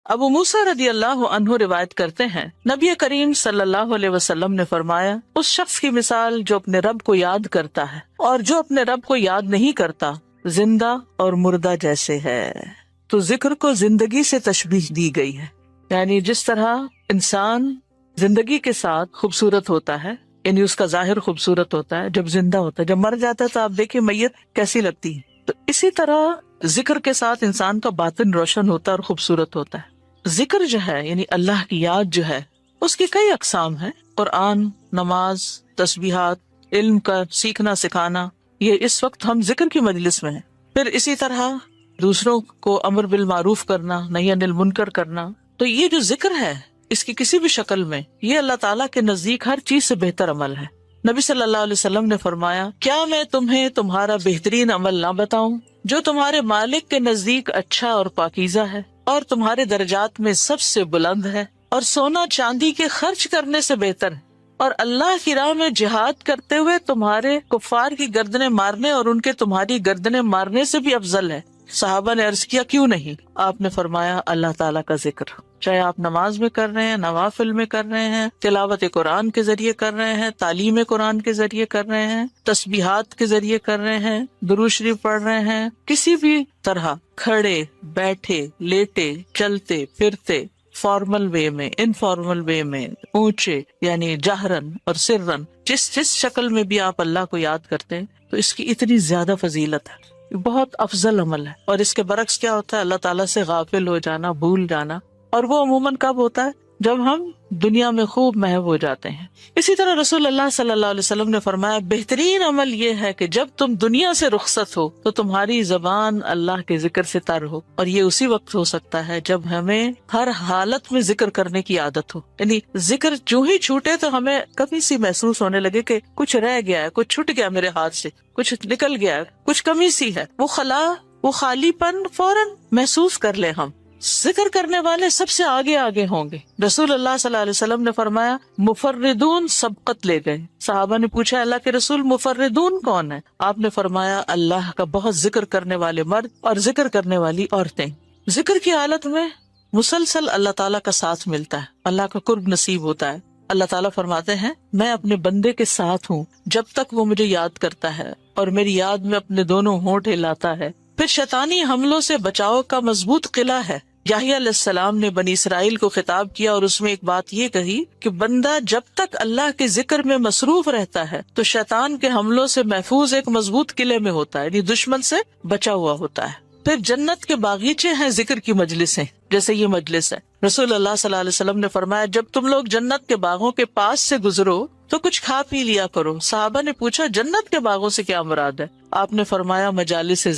ابو موسیٰ رضی اللہ عنہ روایت کرتے ہیں، نبی کریم صلی اللہ علیہ وسلم نے فرمایا، اس شخص کی مثال جو اپنے رب کو یاد کرتا ہے اور جو اپنے رب کو یاد نہیں کرتا، زندہ اور مردہ جیسے ہے۔ تو ذکر کو زندگی سے تشبیہ دی گئی ہے، یعنی جس طرح انسان زندگی کے ساتھ خوبصورت ہوتا ہے، یعنی اس کا ظاہر خوبصورت ہوتا ہے جب زندہ ہوتا ہے، جب مر جاتا ہے تو آپ دیکھیں میت کیسی لگتی ہے، تو اسی طرح ذکر کے ساتھ انسان کا باطن روشن ہوتا ہے اور خوبصورت ہوتا ہے۔ ذکر جو ہے یعنی اللہ کی یاد جو ہے، اس کی کئی اقسام ہیں، قرآن، نماز، تسبیحات، علم کا سیکھنا سکھانا، یہ اس وقت ہم ذکر کی مجلس میں ہیں۔ پھر اسی طرح دوسروں کو امر بالمعروف کرنا، نہی عن المنکر کرنا، تو یہ جو ذکر ہے اس کی کسی بھی شکل میں، یہ اللہ تعالیٰ کے نزدیک ہر چیز سے بہتر عمل ہے۔ نبی صلی اللہ علیہ وسلم نے فرمایا، کیا میں تمہیں تمہارا بہترین عمل نہ بتاؤں جو تمہارے مالک کے نزدیک اچھا اور پاکیزہ ہے اور تمہارے درجات میں سب سے بلند ہے اور سونا چاندی کے خرچ کرنے سے بہتر ہے اور اللہ کی راہ میں جہاد کرتے ہوئے تمہارے کفار کی گردنیں مارنے اور ان کے تمہاری گردنیں مارنے سے بھی افضل ہے؟ صحابہ نے عرض کیا، کیوں نہیں؟ آپ نے فرمایا، اللہ تعالیٰ کا ذکر، چاہے آپ نماز میں کر رہے ہیں، نوافل میں کر رہے ہیں، تلاوت قرآن کے ذریعے کر رہے ہیں، تعلیم قرآن کے ذریعے کر رہے ہیں، تسبیحات کے ذریعے کر رہے ہیں، درود شریف پڑھ رہے ہیں، کسی بھی طرح کھڑے، بیٹھے، لیٹے، چلتے پھرتے، فارمل وے میں، انفارمل وے میں، اونچے یعنی جہرن اور سرن، جس شکل میں بھی آپ اللہ کو یاد کرتے ہیں، تو اس کی اتنی زیادہ فضیلت ہے، بہت افضل عمل ہے۔ اور اس کے برعکس کیا ہوتا ہے؟ اللہ تعالیٰ سے غافل ہو جانا، بھول جانا، اور وہ عموماً کب ہوتا ہے؟ جب ہم دنیا میں خوب محو ہو جاتے ہیں۔ اسی طرح رسول اللہ صلی اللہ علیہ وسلم نے فرمایا، بہترین عمل یہ ہے کہ جب تم دنیا سے رخصت ہو تو تمہاری زبان اللہ کے ذکر سے تر ہو، اور یہ اسی وقت ہو سکتا ہے جب ہمیں ہر حالت میں ذکر کرنے کی عادت ہو، یعنی ذکر جو ہی چھوٹے تو ہمیں کبھی سی محسوس ہونے لگے کہ کچھ رہ گیا ہے، کچھ چھٹ گیا میرے ہاتھ سے، کچھ نکل گیا ہے، کچھ کمی سی ہے، وہ خالی پن فوراً محسوس کر لیں ہم۔ ذکر کرنے والے سب سے آگے آگے ہوں گے۔ رسول اللہ صلی اللہ علیہ وسلم نے فرمایا، مفردون سبقت لے گئے۔ صحابہ نے پوچھا، اللہ کے رسول مفردون کون ہے؟ آپ نے فرمایا، اللہ کا بہت ذکر کرنے والے مرد اور ذکر کرنے والی عورتیں۔ ذکر کی حالت میں مسلسل اللہ تعالیٰ کا ساتھ ملتا ہے، اللہ کا قرب نصیب ہوتا ہے۔ اللہ تعالیٰ فرماتے ہیں، میں اپنے بندے کے ساتھ ہوں جب تک وہ مجھے یاد کرتا ہے اور میری یاد میں اپنے دونوں ہونٹ ہلاتا ہے۔ پھر شیطانی حملوں سے بچاؤ کا مضبوط قلعہ ہے۔ یحییٰ علیہ السلام نے بنی اسرائیل کو خطاب کیا اور اس میں ایک بات یہ کہی کہ بندہ جب تک اللہ کے ذکر میں مصروف رہتا ہے تو شیطان کے حملوں سے محفوظ ایک مضبوط قلعے میں ہوتا ہے، یعنی دشمن سے بچا ہوا ہوتا ہے۔ پھر جنت کے باغیچے ہیں ذکر کی مجلسیں، جیسے یہ مجلس ہے۔ رسول اللہ صلی اللہ علیہ وسلم نے فرمایا، جب تم لوگ جنت کے باغوں کے پاس سے گزرو تو کچھ کھا پی لیا کرو۔ صحابہ نے پوچھا، جنت کے باغوں سے کیا مراد ہے؟ آپ نے فرمایا، مجالس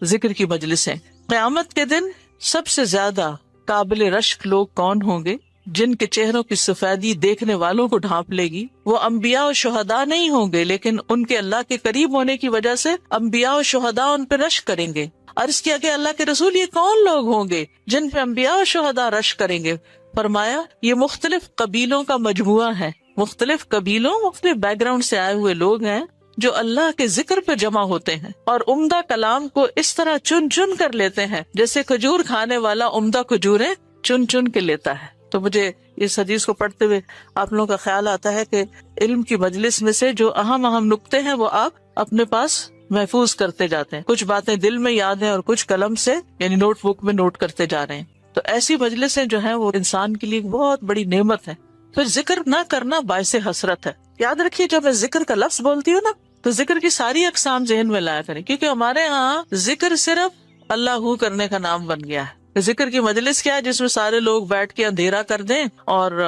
ذکر کی مجلسیں۔ قیامت کے دن سب سے زیادہ قابل رشک لوگ کون ہوں گے؟ جن کے چہروں کی سفیدی دیکھنے والوں کو ڈھانپ لے گی۔ وہ انبیاء و شہداء نہیں ہوں گے، لیکن ان کے اللہ کے قریب ہونے کی وجہ سے انبیاء و شہداء ان پہ رشک کریں گے۔ عرض کیا کہ اللہ کے رسول، یہ کون لوگ ہوں گے جن پہ انبیاء و شہداء رشک کریں گے؟ فرمایا، یہ مختلف قبیلوں کا مجموعہ ہے، مختلف قبیلوں، مختلف بیک گراؤنڈ سے آئے ہوئے لوگ ہیں جو اللہ کے ذکر پہ جمع ہوتے ہیں اور عمدہ کلام کو اس طرح چن چن کر لیتے ہیں جیسے کھجور کھانے والا عمدہ کھجوریں چن چن کے لیتا ہے۔ تو مجھے اس حدیث کو پڑھتے ہوئے آپ لوگوں کا خیال آتا ہے کہ علم کی مجلس میں سے جو اہم نکتے ہیں وہ آپ اپنے پاس محفوظ کرتے جاتے ہیں، کچھ باتیں دل میں یاد ہیں اور کچھ قلم سے یعنی نوٹ بک میں نوٹ کرتے جا رہے ہیں۔ تو ایسی مجلسیں جو ہیں وہ انسان کے لیے بہت بڑی نعمت ہے۔ پھر ذکر نہ کرنا باعث حسرت ہے۔ یاد رکھیے، جب میں ذکر کا لفظ بولتی ہوں نا تو ذکر کی ساری اقسام ذہن میں لایا کریں، کیونکہ ہمارے ہاں ذکر صرف اللہ کرنے کا نام بن گیا ہے۔ ذکر کی مجلس کیا ہے؟ جس میں سارے لوگ بیٹھ کے اندھیرا کر دیں اور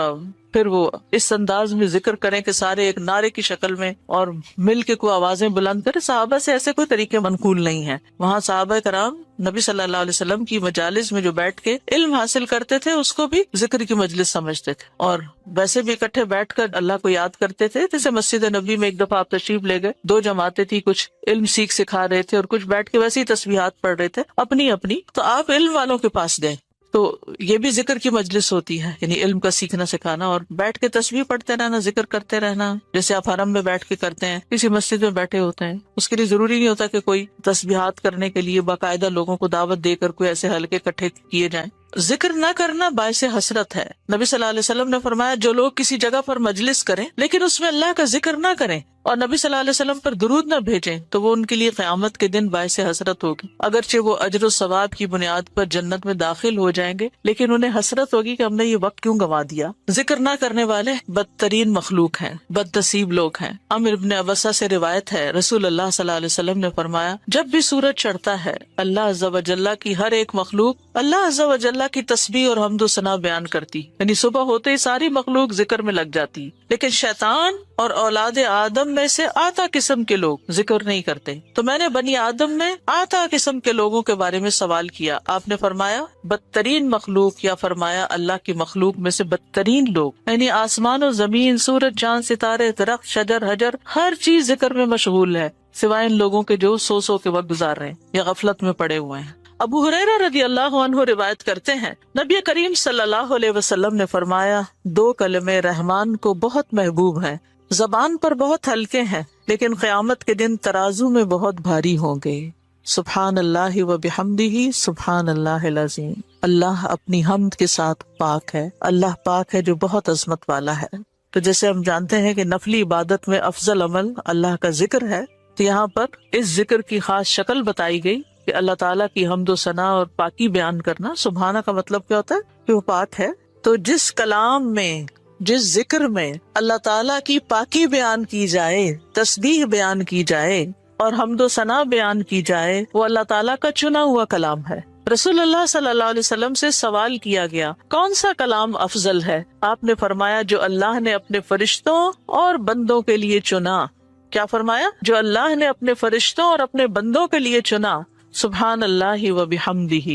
پھر وہ اس انداز میں ذکر کریں کہ سارے ایک نعرے کی شکل میں اور مل کے کوئی آوازیں بلند کریں۔ صحابہ سے ایسے کوئی طریقے منقول نہیں ہیں۔ وہاں صحابہ کرام نبی صلی اللہ علیہ وسلم کی مجالس میں جو بیٹھ کے علم حاصل کرتے تھے اس کو بھی ذکر کی مجلس سمجھتے تھے، اور ویسے بھی اکٹھے بیٹھ کر اللہ کو یاد کرتے تھے۔ جیسے مسجد نبی میں ایک دفعہ آپ تشریف لے گئے، 2 جماعتیں تھی، کچھ علم سکھا رہے تھے اور کچھ بیٹھ کے ویسے ہی تسبیحات پڑھ رہے تھے اپنی، تو آپ علم والوں کے پاس گئے، تو یہ بھی ذکر کی مجلس ہوتی ہے، یعنی علم کا سیکھنا سکھانا اور بیٹھ کے تسبیح پڑھتے رہنا، ذکر کرتے رہنا، جیسے آپ حرم میں بیٹھ کے کرتے ہیں، کسی مسجد میں بیٹھے ہوتے ہیں۔ اس کے لیے ضروری نہیں ہوتا کہ کوئی تسبیحات کرنے کے لیے باقاعدہ لوگوں کو دعوت دے کر کوئی ایسے حلقے اکٹھے کیے جائیں۔ ذکر نہ کرنا باعث حسرت ہے. نبی صلی اللہ علیہ وسلم نے فرمایا جو لوگ کسی جگہ پر مجلس کریں لیکن اس میں اللہ کا ذکر نہ کریں اور نبی صلی اللہ علیہ وسلم پر درود نہ بھیجیں تو وہ ان کے لیے قیامت کے دن باعث حسرت ہوگی. اگرچہ وہ اجر و ثواب کی بنیاد پر جنت میں داخل ہو جائیں گے لیکن انہیں حسرت ہوگی کہ ہم نے یہ وقت کیوں گنوا دیا. ذکر نہ کرنے والے بدترین مخلوق ہیں، بد نصیب لوگ ہیں. عمرو بن ابسہ سے روایت ہے، رسول اللہ صلی اللہ علیہ وسلم نے فرمایا جب بھی سورج چڑھتا ہے اللہ عز و جل کی ہر ایک مخلوق اللہ عز و جل کی تسبیح اور حمد و ثنا بیان کرتی، یعنی صبح ہوتے ہی ساری مخلوق ذکر میں لگ جاتی. لیکن شیطان اور اولاد آدم میں سے آتا قسم کے لوگ ذکر نہیں کرتے. تو میں نے بنی آدم میں آتا قسم کے لوگوں کے بارے میں سوال کیا. آپ نے فرمایا بدترین مخلوق، یا فرمایا اللہ کی مخلوق میں سے بدترین لوگ، یعنی آسمان و زمین، سورج چاند ستارے درخت شجر حجر ہر چیز ذکر میں مشغول ہے سوائے ان لوگوں کے جو سو کے وقت گزار رہے ہیں یا غفلت میں پڑے ہوئے ہیں. ابو ہریرہ رضی اللہ عنہ روایت کرتے ہیں نبی کریم صلی اللہ علیہ وسلم نے فرمایا دو کلمے رحمان کو بہت محبوب ہیں، زبان پر بہت ہلکے ہیں لیکن قیامت کے دن ترازو میں بہت بھاری ہوں گے. سبحان اللہ و بحمدہ سبحان اللہ العظیم. اللہ اپنی حمد کے ساتھ پاک ہے، اللہ پاک ہے جو بہت عظمت والا ہے. تو جیسے ہم جانتے ہیں کہ نفلی عبادت میں افضل عمل اللہ کا ذکر ہے، تو یہاں پر اس ذکر کی خاص شکل بتائی گئی کہ اللہ تعالیٰ کی حمد و ثنا اور پاکی بیان کرنا. سبحانہ کا مطلب کیا ہوتا ہے کہ وہ پاک ہے. تو جس کلام میں، جس ذکر میں اللہ تعالیٰ کی پاکی بیان کی جائے، تسبیح بیان کی جائے اور حمد و ثنا بیان کی جائے، وہ اللہ تعالیٰ کا چنا ہوا کلام ہے. رسول اللہ صلی اللہ علیہ وسلم سے سوال کیا گیا کون سا کلام افضل ہے؟ آپ نے فرمایا جو اللہ نے اپنے فرشتوں اور بندوں کے لیے چنا. کیا فرمایا؟ جو اللہ نے اپنے فرشتوں اور اپنے بندوں کے لیے چنا. سبحان اللہ و بحمدہ.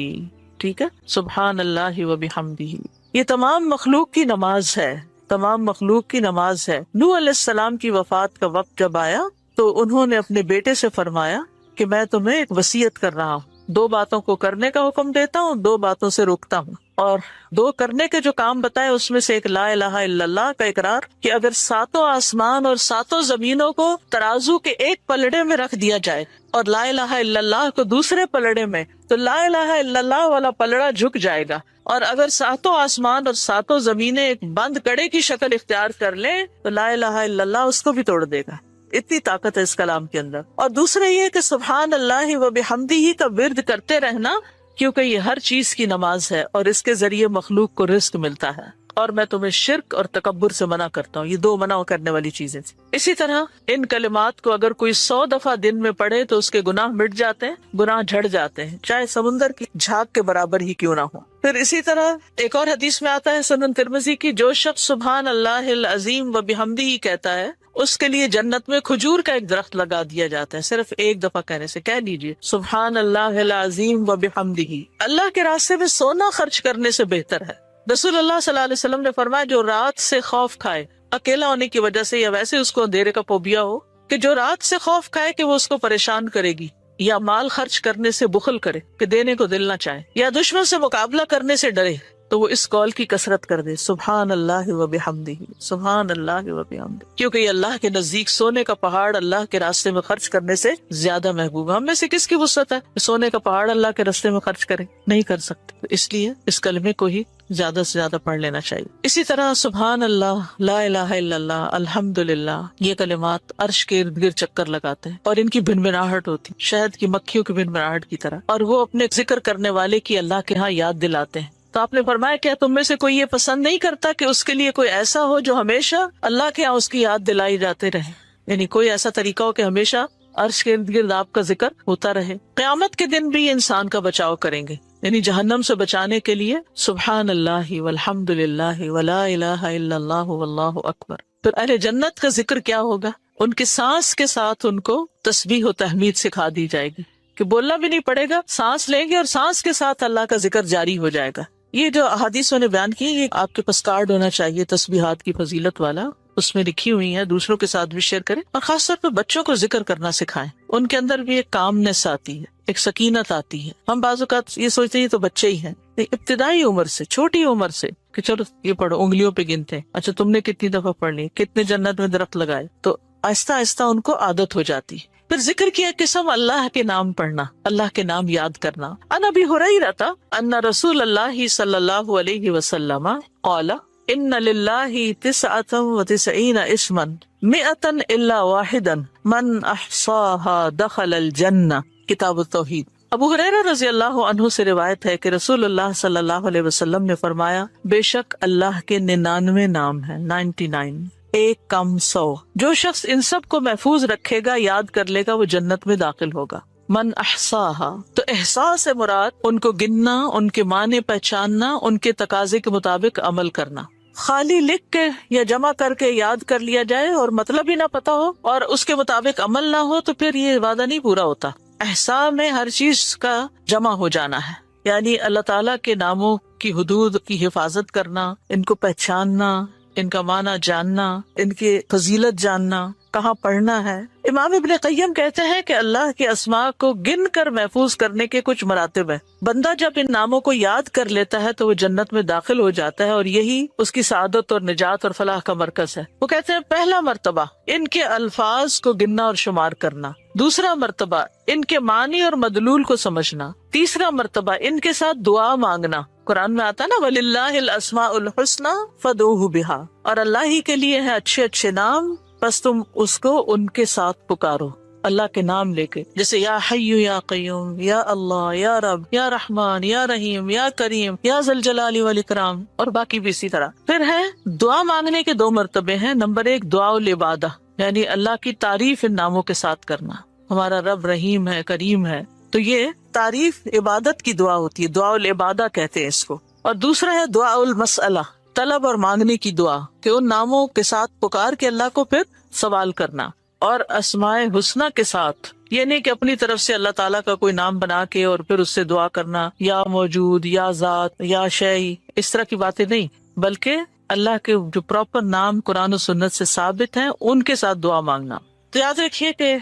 ٹھیک ہے، سبحان اللہ و بحمدہ. یہ تمام مخلوق کی نماز ہے، تمام مخلوق کی نماز ہے. نوح علیہ السلام کی وفات کا وقت جب آیا تو انہوں نے اپنے بیٹے سے فرمایا کہ میں تمہیں ایک وصیت کر رہا ہوں، دو باتوں کو کرنے کا حکم دیتا ہوں، دو باتوں سے روکتا ہوں. اور دو کرنے کے جو کام بتائے اس میں سے ایک لا الہ الا اللہ کا اقرار، کہ اگر ساتوں آسمان اور ساتوں زمینوں کو ترازو کے ایک پلڑے میں رکھ دیا جائے اور لا الہ الا اللہ کو دوسرے پلڑے میں، تو لا الہ الا اللہ والا پلڑا جھک جائے گا. اور اگر ساتوں آسمان اور ساتوں زمینیں ایک بند کڑے کی شکل اختیار کر لیں تو لا الہ الا اللہ اس کو بھی توڑ دے گا. اتنی طاقت ہے اس کلام کے اندر. اور دوسرا یہ کہ سبحان اللہ و بحمدہ کا ورد کرتے رہنا، کیونکہ یہ ہر چیز کی نماز ہے اور اس کے ذریعے مخلوق کو رزق ملتا ہے. اور میں تمہیں شرک اور تکبر سے منع کرتا ہوں. یہ دو منع کرنے والی چیزیں تھیں. اسی طرح ان کلمات کو اگر کوئی 100 دفعہ دن میں پڑھے تو اس کے گناہ مٹ جاتے ہیں، گناہ جھڑ جاتے ہیں، چاہے سمندر کی جھاگ کے برابر ہی کیوں نہ ہو. پھر اسی طرح ایک اور حدیث میں آتا ہے سنن ترمذی کی، جو شخص سبحان اللہ العظیم و بحمدہ کہتا ہے اس کے لیے جنت میں کھجور کا ایک درخت لگا دیا جاتا ہے، صرف ایک دفعہ کہنے سے. کہہ لیجیے سبحان اللہ العظیم و بحمدہ. اللہ کے راستے میں سونا خرچ کرنے سے بہتر ہے. رسول اللہ صلی اللہ علیہ وسلم نے فرمایا جو رات سے خوف کھائے، اکیلا ہونے کی وجہ سے یا ویسے اس کو اندھیرے کا فوبیا ہو، کہ جو رات سے خوف کھائے کہ وہ اس کو پریشان کرے گی، یا مال خرچ کرنے سے بخل کرے کہ دینے کو دل نہ چاہے، یا دشمن سے مقابلہ کرنے سے ڈرے، تو وہ اس قول کی کثرت کر دے سبحان اللہ و بحمدہ، سبحان اللہ و بحمدہ. کیونکہ یہ اللہ کے نزدیک سونے کا پہاڑ اللہ کے راستے میں خرچ کرنے سے زیادہ محبوب ہے. ہم میں سے کس کی وسعت ہے سونے کا پہاڑ اللہ کے راستے میں خرچ کرے؟ نہیں کر سکتے. اس لیے اس کلمے کو ہی زیادہ سے زیادہ پڑھ لینا چاہیے. اسی طرح سبحان اللہ، لا الہ الا اللہ، الحمدللہ، یہ کلمات عرش کے ارد گرد چکر لگاتے ہیں اور ان کی بھنبھناہٹ ہوتی شہد کی مکھیوں کی بھنبھناہٹ کی طرح، اور وہ اپنے ذکر کرنے والے کی اللہ کے ہاں یاد دلاتے ہیں. تو آپ نے فرمایا کیا تم میں سے کوئی یہ پسند نہیں کرتا کہ اس کے لیے کوئی ایسا ہو جو ہمیشہ اللہ کے ہاں اس کی یاد دلائی جاتے رہے؟ یعنی کوئی ایسا طریقہ ہو کہ ہمیشہ عرش کے ارد گرد آپ کا ذکر ہوتا رہے. قیامت کے دن بھی انسان کا بچاؤ کریں گے، یعنی جہنم سے بچانے کے لیے سبحان اللہ والحمد للہ ولا الہ الا اللہ واللہ اکبر. پھر اہل جنت کا ذکر کیا ہوگا؟ ان کے سانس کے ساتھ ان کو تسبیح و تحمید سکھا دی جائے گی کہ بولنا بھی نہیں پڑے گا، سانس لیں گے اور سانس کے ساتھ اللہ کا ذکر جاری ہو جائے گا. یہ جو احادیث نے بیان کی، یہ آپ کے پاس کارڈ ہونا چاہیے تسبیحات کی فضیلت والا، اس میں لکھی ہوئی ہیں، دوسروں کے ساتھ بھی شیئر کریں. اور خاص طور پہ بچوں کو ذکر کرنا سکھائیں، ان کے اندر بھی ایک کامنس آتی ہے، ایک سکینت آتی ہے. ہم بعض اوقات یہ سوچتے ہیں یہ تو بچے ہی ہیں، ابتدائی عمر سے، چھوٹی عمر سے کہ چلو یہ پڑھو، انگلیوں پہ گنتے ہیں، اچھا تم نے کتنی دفعہ پڑھ لی، کتنے جنت میں درخت لگائے، تو آہستہ آہستہ ان کو عادت ہو جاتی ہے. پھر ذکر کیا قسم اللہ کے نام پڑھنا، اللہ کے نام یاد کرنا۔ عن ابی ہریرہ ان رسول اللہ صلی اللہ علیہ وسلم قال ان للہ 99 اسما 100 الا واحدا من احصاها دخل الجنہ۔ کتاب التوحید۔ ابو ہریرہ رضی اللہ عنہ سے روایت ہے کہ رسول اللہ صلی اللہ علیہ وسلم نے فرمایا، بے شک اللہ کے 99 نام ہیں، 99، ایک کم 100۔ جو شخص ان سب کو محفوظ رکھے گا، یاد کر لے گا، وہ جنت میں داخل ہوگا۔ من احصاہا، تو احساس سے مراد ان کو گننا، ان کے معنی پہچاننا، ان کے تقاضے کے مطابق عمل کرنا۔ خالی لکھ کے یا جمع کر کے یاد کر لیا جائے اور مطلب ہی نہ پتا ہو اور اس کے مطابق عمل نہ ہو تو پھر یہ وعدہ نہیں پورا ہوتا۔ احصاء میں ہر چیز کا جمع ہو جانا ہے، یعنی اللہ تعالیٰ کے ناموں کی حدود کی حفاظت کرنا، ان کو پہچاننا، ان کا معنی جاننا، ان کی فضیلت جاننا، کہاں پڑھنا ہے۔ امام ابن قیم کہتے ہیں کہ اللہ کے اسماء کو گن کر محفوظ کرنے کے کچھ مراتب ہیں۔ بندہ جب ان ناموں کو یاد کر لیتا ہے تو وہ جنت میں داخل ہو جاتا ہے، اور یہی اس کی سعادت اور نجات اور فلاح کا مرکز ہے۔ وہ کہتے ہیں پہلا مرتبہ ان کے الفاظ کو گننا اور شمار کرنا، دوسرا مرتبہ ان کے معنی اور مدلول کو سمجھنا، تیسرا مرتبہ ان کے ساتھ دعا مانگنا۔ قرآن میں آتا نا وَلِلَّهِ الْأَسْمَاءُ الْحُسْنَى فَادْعُوهُ بِهَا، اور اللہ ہی کے لیے ہیں اچھے اچھے نام، بس تم اس کو ان کے ساتھ پکارو، اللہ کے نام لے کے، جیسے یا حی یا قیوم، یا اللہ، یا رب، یا رحمان، یا رحیم، یا کریم، یا ذی الجلال والاکرام، اور باقی بھی اسی طرح۔ پھر ہے دعا مانگنے کے 2 مرتبے ہیں۔ نمبر 1 دعا العبادہ، یعنی اللہ کی تعریف ان ناموں کے ساتھ کرنا۔ ہمارا رب رحیم ہے، کریم ہے، تو یہ تعریف عبادت کی دعا ہوتی ہے، دعا العبادہ کہتے ہیں اس کو۔ اور دوسرا ہے دعا المسئلہ، طلب اور مانگنے کی دعا، کہ ان ناموں کے ساتھ پکار کے اللہ کو پھر سوال کرنا۔ اور اسماء حسنہ کے ساتھ یہ نہیں کہ اپنی طرف سے اللہ تعالیٰ کا کوئی نام بنا کے اور پھر اس سے دعا کرنا، یا موجود، یا ذات، یا شیء، اس طرح کی باتیں نہیں، بلکہ اللہ کے جو پراپر نام قرآن و سنت سے ثابت ہیں ان کے ساتھ دعا مانگنا۔ تو یاد رکھیے کہ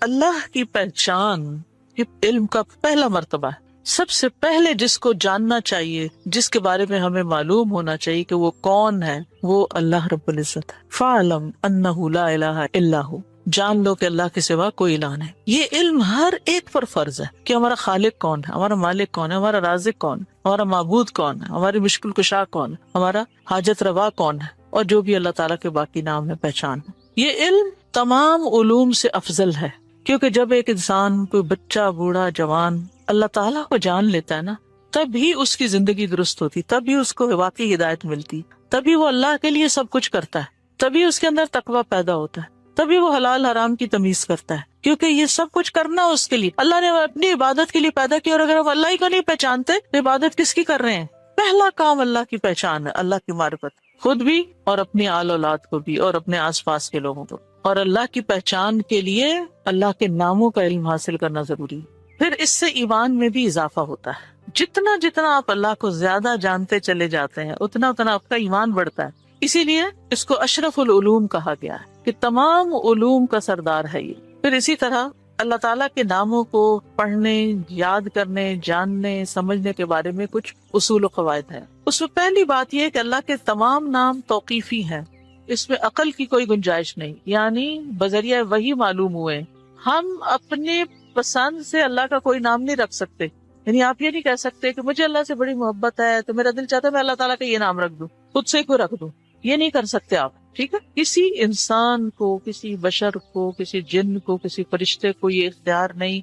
اللہ کی پہچان یہ علم کا پہلا مرتبہ ہے۔ سب سے پہلے جس کو جاننا چاہیے، جس کے بارے میں ہمیں معلوم ہونا چاہیے کہ وہ کون ہے، وہ اللہ رب العزت ہے۔ فَاعْلَمْ أَنَّهُ لَا إِلَهَ إِلَّا هُوَ، جان لو کہ اللہ کے سوا کوئی الہ نہیں۔ یہ علم ہر ایک پر فرض ہے کہ ہمارا خالق کون ہے، ہمارا مالک کون ہے، ہمارا رازق کون ہے، ہمارا معبود کون ہے، ہماری مشکل کشا کون ہے، ہمارا حاجت روا کون ہے، اور جو بھی اللہ تعالیٰ کے باقی نام ہے، پہچان ہے۔ یہ علم تمام علوم سے افضل ہے، کیونکہ جب ایک انسان، کوئی بچہ، بوڑھا، جوان اللہ تعالیٰ کو جان لیتا ہے نا، تب ہی اس کی زندگی درست ہوتی، تب ہی اس کو واقعی ہدایت ملتی، تبھی وہ اللہ کے لیے سب کچھ کرتا ہے، تبھی اس کے اندر تقویٰ پیدا ہوتا ہے، تبھی وہ حلال حرام کی تمیز کرتا ہے، کیونکہ یہ سب کچھ کرنا اس کے لیے اللہ نے اپنی عبادت کے لیے پیدا کیا۔ اور اگر ہم اللہ ہی کو نہیں پہچانتے تو عبادت کس کی کر رہے ہیں؟ پہلا کام اللہ کی پہچان ہے، اللہ کی معرفت، خود بھی اور اپنی آل اولاد کو بھی اور اپنے آس پاس کے لوگوں کو۔ اور اللہ کی پہچان کے لیے اللہ کے ناموں کا علم حاصل کرنا ضروری ہے۔ پھر اس سے ایمان میں بھی اضافہ ہوتا ہے، جتنا جتنا آپ اللہ کو زیادہ جانتے چلے جاتے ہیں اتنا اتنا آپ کا ایمان بڑھتا ہے۔ اسی لیے اس کو اشرف العلوم کہا گیا ہے کہ تمام علوم کا سردار ہے یہ۔ پھر اسی طرح اللہ تعالیٰ کے ناموں کو پڑھنے، یاد کرنے، جاننے، سمجھنے کے بارے میں کچھ اصول و قواعد ہیں۔ اس میں پہلی بات یہ ہے کہ اللہ کے تمام نام توقیفی ہیں، اس میں عقل کی کوئی گنجائش نہیں، یعنی بذریعہ وحی معلوم ہوئے۔ ہم اپنے پسند سے اللہ کا کوئی نام نہیں رکھ سکتے، یعنی آپ یہ نہیں کہہ سکتے کہ مجھے اللہ سے بڑی محبت ہے تو میرا دل چاہتا ہے میں اللہ تعالیٰ کا یہ نام رکھ دوں، خود سے کوئی رکھ دوں، یہ نہیں کر سکتے آپ، ٹھیک ہے؟ کسی انسان کو، کسی بشر کو، کسی جن کو، کسی فرشتے کو یہ اختیار نہیں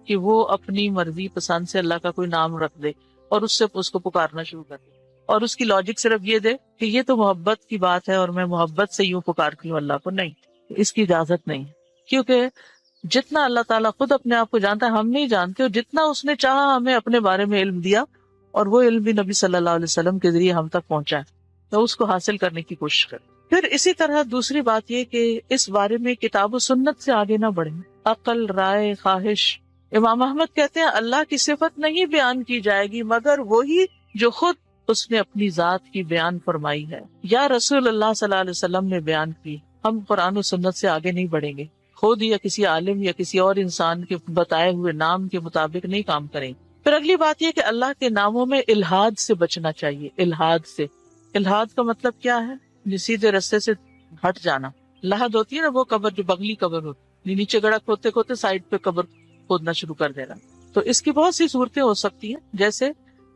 کہ وہ اپنی مرضی پسند سے اللہ کا کوئی نام رکھ دے اور اس سے اس کو پکارنا شروع کر دے، اور اس کی لاجک صرف یہ دے کہ یہ تو محبت کی بات ہے اور میں محبت سے یوں پکارتی ہوں اللہ کو۔ نہیں، اس کی اجازت نہیں، کیونکہ جتنا اللہ تعالیٰ خود اپنے آپ کو جانتا ہے ہم نہیں جانتے، اور جتنا اس نے چاہا ہمیں اپنے بارے میں علم دیا، اور وہ علم بھی نبی صلی اللہ علیہ وسلم کے ذریعے ہم تک پہنچا ہے، تو اس کو حاصل کرنے کی کوشش کریں۔ پھر اسی طرح دوسری بات یہ کہ اس بارے میں کتاب و سنت سے آگے نہ بڑھیں، عقل، رائے، خواہش۔ امام احمد کہتے ہیں اللہ کی صفت نہیں بیان کی جائے گی مگر وہی جو خود اس نے اپنی ذات کی بیان فرمائی ہے یا رسول اللہ صلی اللہ علیہ وسلم نے بیان کی۔ ہم قرآن و سنت سے آگے نہیں بڑھیں گے، خود یا کسی عالم یا کسی اور انسان کے بتائے ہوئے نام کے مطابق نہیں کام کریں۔ پھر اگلی بات یہ کہ اللہ کے ناموں میں الحاد سے بچنا چاہیے۔ الحاد سے، الحاد کا مطلب کیا ہے؟ سیدھے رستے سے ہٹ جانا۔ لحد ہوتی ہے نا وہ قبر جو بغلی قبر ہوتی، نیچے گڑھا کھودتے کھودتے سائڈ پہ قبر کھودنا شروع کر دینا. تو اس کی بہت سی صورتیں ہو سکتی ہیں، جیسے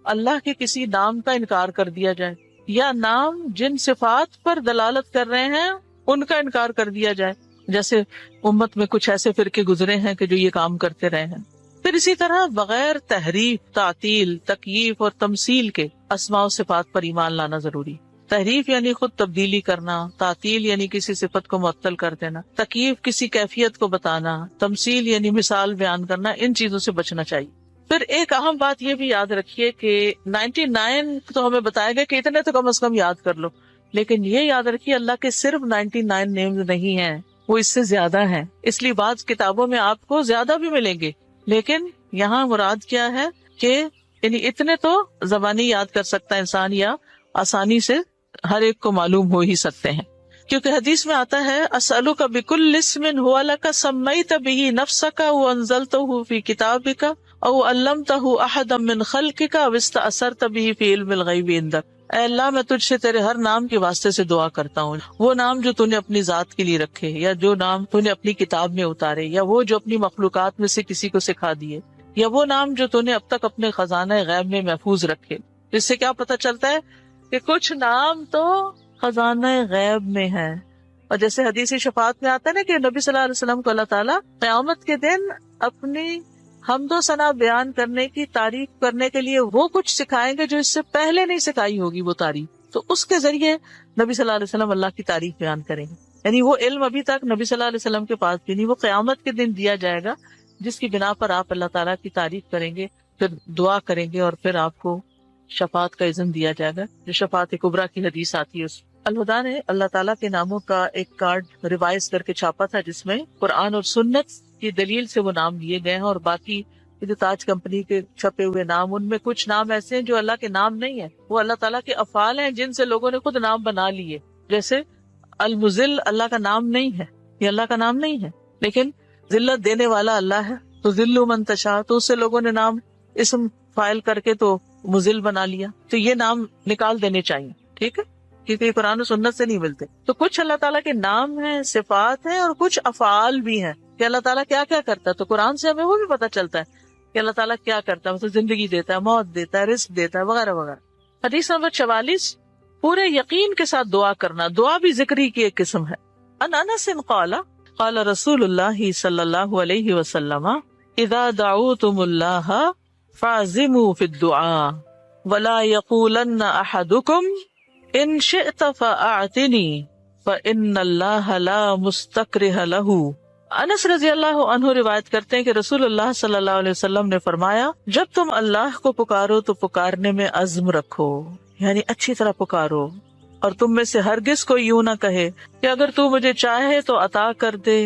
اللہ کے کسی نام کا انکار کر دیا جائے، یا نام جن صفات پر دلالت کر رہے ہیں ان کا انکار کر دیا جائے، جیسے امت میں کچھ ایسے فرقے گزرے ہیں کہ جو یہ کام کرتے رہے ہیں. پھر اسی طرح بغیر تحریف، تعطیل، تکییف اور تمثیل کے اسماء و صفات پر ایمان لانا ضروری. تحریف یعنی خود تبدیلی کرنا، تعطیل یعنی کسی صفت کو معطل کر دینا، تکییف کسی کیفیت کو بتانا، تمثیل یعنی مثال بیان کرنا، ان چیزوں سے بچنا چاہیے. پھر ایک اہم بات یہ بھی یاد رکھیے کہ 99 تو ہمیں بتایا گیا کہ اتنے تو کم از کم یاد کر لو، لیکن یہ یاد رکھیے اللہ کے صرف 99 نیمز نہیں ہیں، وہ اس سے زیادہ ہیں. اس لیے بعض کتابوں میں آپ کو زیادہ بھی ملیں گے، لیکن یہاں مراد کیا ہے کہ یعنی اتنے تو زبانی یاد کر سکتا ہے انسان، یا آسانی سے ہر ایک کو معلوم ہو ہی سکتے ہیں. کیونکہ حدیث میں آتا ہے اسألک بکل اسم هو لک سمیت بہ نفسک وانزلتہ فی کتابک او علمتہ احدا من خلقک او استأثرت بہ فی علم الغیب عندک. اے اللہ میں تجھ سے تیرے ہر نام کے واسطے سے دعا کرتا ہوں، وہ نام جو تو نے اپنی ذات کے لیے رکھے، یا جو نام تو نے اپنی کتاب میں اتارے، یا وہ جو اپنی مخلوقات میں سے کسی کو سکھا دیے، یا وہ نام جو تو نے اب تک اپنے خزانہ غیب میں محفوظ رکھے. اس سے کیا پتہ چلتا ہے کہ کچھ نام تو خزانہ غیب میں ہے. اور جیسے حدیث شفاعت میں آتا ہے نا کہ نبی صلی اللہ علیہ وسلم کو اللہ تعالیٰ قیامت کے دن اپنی حمد و ثنا بیان کرنے کی تعریف کرنے کے لیے وہ کچھ سکھائیں گے جو اس سے پہلے نہیں سکھائی ہوگی وہ تعریف. تو اس کے ذریعے نبی صلی اللہ علیہ وسلم اللہ کی تعریف بیان کریں گے. یعنی وہ علم ابھی تک نبی صلی اللہ علیہ وسلم کے پاس بھی نہیں، وہ قیامت کے دن دیا جائے گا، جس کی بنا پر آپ اللہ تعالیٰ کی تعریف کریں گے، پھر دعا کریں گے، اور پھر آپ کو شفاعت کا اذن دیا جائے گا، جو شفاعت کبریٰ کی حدیث آتی ہے. الہدیٰ نے اللہ تعالیٰ کے ناموں کا ایک کارڈ ریوائز کر کے چھاپا تھا، جس میں قرآن اور سنت کی دلیل سے وہ نام لیے گئے ہیں. اور باقی جو تاج کمپنی کے چھپے ہوئے نام، ان میں کچھ نام ایسے ہیں جو اللہ کے نام نہیں ہیں، وہ اللہ تعالیٰ کے افعال ہیں جن سے لوگوں نے خود نام بنا لیے. جیسے المذل اللہ کا نام نہیں ہے، یہ اللہ کا نام نہیں ہے، لیکن ذلت دینے والا اللہ ہے، تو ذل من تشاء، تو اس سے لوگوں نے نام اسم فائل کر کے تو مذل بنا لیا. تو یہ نام نکال دینے چاہیے، ٹھیک ہے، کیونکہ یہ قرآن و سنت سے نہیں ملتے. تو کچھ اللہ تعالیٰ کے نام ہیں، صفات ہیں، اور کچھ افعال بھی ہیں کہ اللہ تعالیٰ کیا کیا کرتا ہے. تو قرآن سے ہمیں وہ بھی پتہ چلتا ہے کہ اللہ تعالیٰ کیا کرتا ہے، مطلب زندگی دیتا ہے، موت دیتا ہے، رزق دیتا ہے، وغیرہ وغیرہ. حدیث نمبر 44، پورے یقین کے ساتھ دعا کرنا. دعا بھی ذکری کی ایک قسم ہے. ان انس قال قال رسول اللہ صلی اللہ علیہ وسلم اذا دعوتم اللہ فعزموا فی الدعاء ولا یقولن احدکم ان شئت فاعتنی فان اللہ لا مستکرہ لہ. انس رضی اللہ عنہ روایت کرتے ہیں کہ رسول اللہ صلی اللہ علیہ وسلم نے فرمایا، جب تم اللہ کو پکارو تو پکارنے میں عزم رکھو، یعنی اچھی طرح پکارو، اور تم میں سے ہرگز کوئی یوں نہ کہے کہ اگر تو مجھے چاہے تو عطا کر دے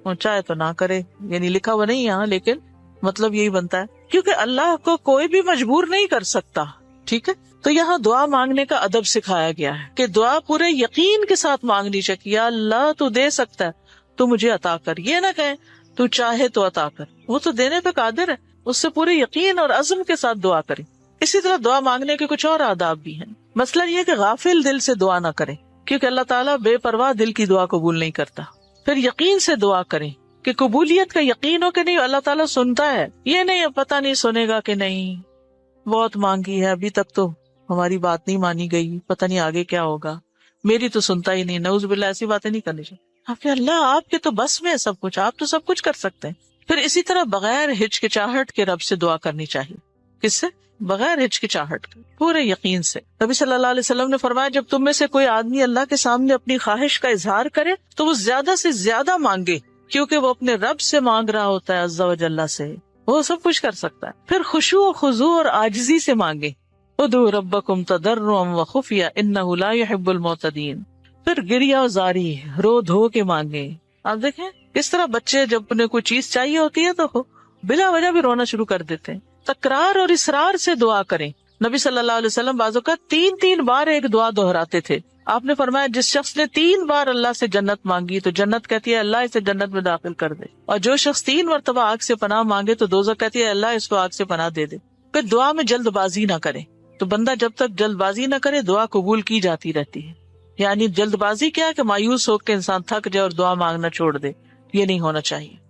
اور چاہے تو نہ کرے. یعنی لکھا ہوا نہیں یہاں، لیکن مطلب یہی بنتا ہے، کیونکہ اللہ کو کوئی بھی مجبور نہیں کر سکتا. ٹھیک ہے، تو یہاں دعا مانگنے کا ادب سکھایا گیا ہے کہ دعا پورے یقین کے ساتھ مانگنی چاہیے. یا اللہ تو دے سکتا ہے، تو مجھے عطا کر. یہ نہ کہیں تو چاہے تو عطا کر، وہ تو دینے پہ قادر ہے. اس سے پورے یقین اور عزم کے ساتھ دعا کریں. اسی طرح دعا مانگنے کے کچھ اور آداب بھی ہیں. مسئلہ یہ کہ غافل دل سے دعا نہ کریں، کیونکہ اللہ تعالیٰ بے پرواہ دل کی دعا قبول نہیں کرتا. پھر یقین سے دعا کریں کہ قبولیت کا یقین ہو کہ نہیں اللہ تعالیٰ سنتا ہے. یہ نہیں پتہ نہیں سنے گا کہ نہیں، بہت مانگی ہے ابھی تک تو ہماری بات نہیں مانی گئی، پتہ نہیں آگے کیا ہوگا، میری تو سنتا ہی نہیں. نعوذ باللہ، ایسی باتیں نہیں کرنی چاہیے. آپ کے اللہ آپ کے تو بس میں ہے سب کچھ، آپ تو سب کچھ کر سکتے ہیں. پھر اسی طرح بغیر ہچکچاہٹ کے رب سے دعا کرنی چاہیے. کس سے؟ بغیر ہچکچاہٹ کے، پورے یقین سے. نبی صلی اللہ علیہ وسلم نے فرمایا، جب تم میں سے کوئی آدمی اللہ کے سامنے اپنی خواہش کا اظہار کرے تو وہ زیادہ سے زیادہ مانگے، کیونکہ وہ اپنے رب سے مانگ رہا ہوتا ہے عز و جل سے، وہ سب کچھ کر سکتا ہے. پھر خشوع و خضوع اور عاجزی سے مانگے. ادعوا ربکم تضرعا وخفیا انہ لا يحب المعتدین. پھر گریہ و زاری، رو دھو کے مانگے. آپ دیکھیں کس طرح بچے جب انہیں کوئی چیز چاہیے ہوتی ہے تو بلا وجہ بھی رونا شروع کر دیتے ہیں. تکرار اور اصرار سے دعا کریں. نبی صلی اللہ علیہ وسلم بعض اوقات 3 بار ایک دعا دہراتے تھے. آپ نے فرمایا جس شخص نے 3 بار اللہ سے جنت مانگی تو جنت کہتی ہے اللہ اسے جنت میں داخل کر دے، اور جو شخص 3 مرتبہ آگ سے پناہ مانگے تو دوزخ کہتی ہے اللہ اس کو آگ سے پناہ دے دے. پھر دعا میں جلد بازی نہ کرے. تو بندہ جب تک جلد بازی نہ کرے دعا قبول کی جاتی رہتی ہے. یعنی جلد بازی کیا کہ مایوس ہو کے انسان تھک جائے اور دعا مانگنا چھوڑ دے، یہ نہیں ہونا چاہیے.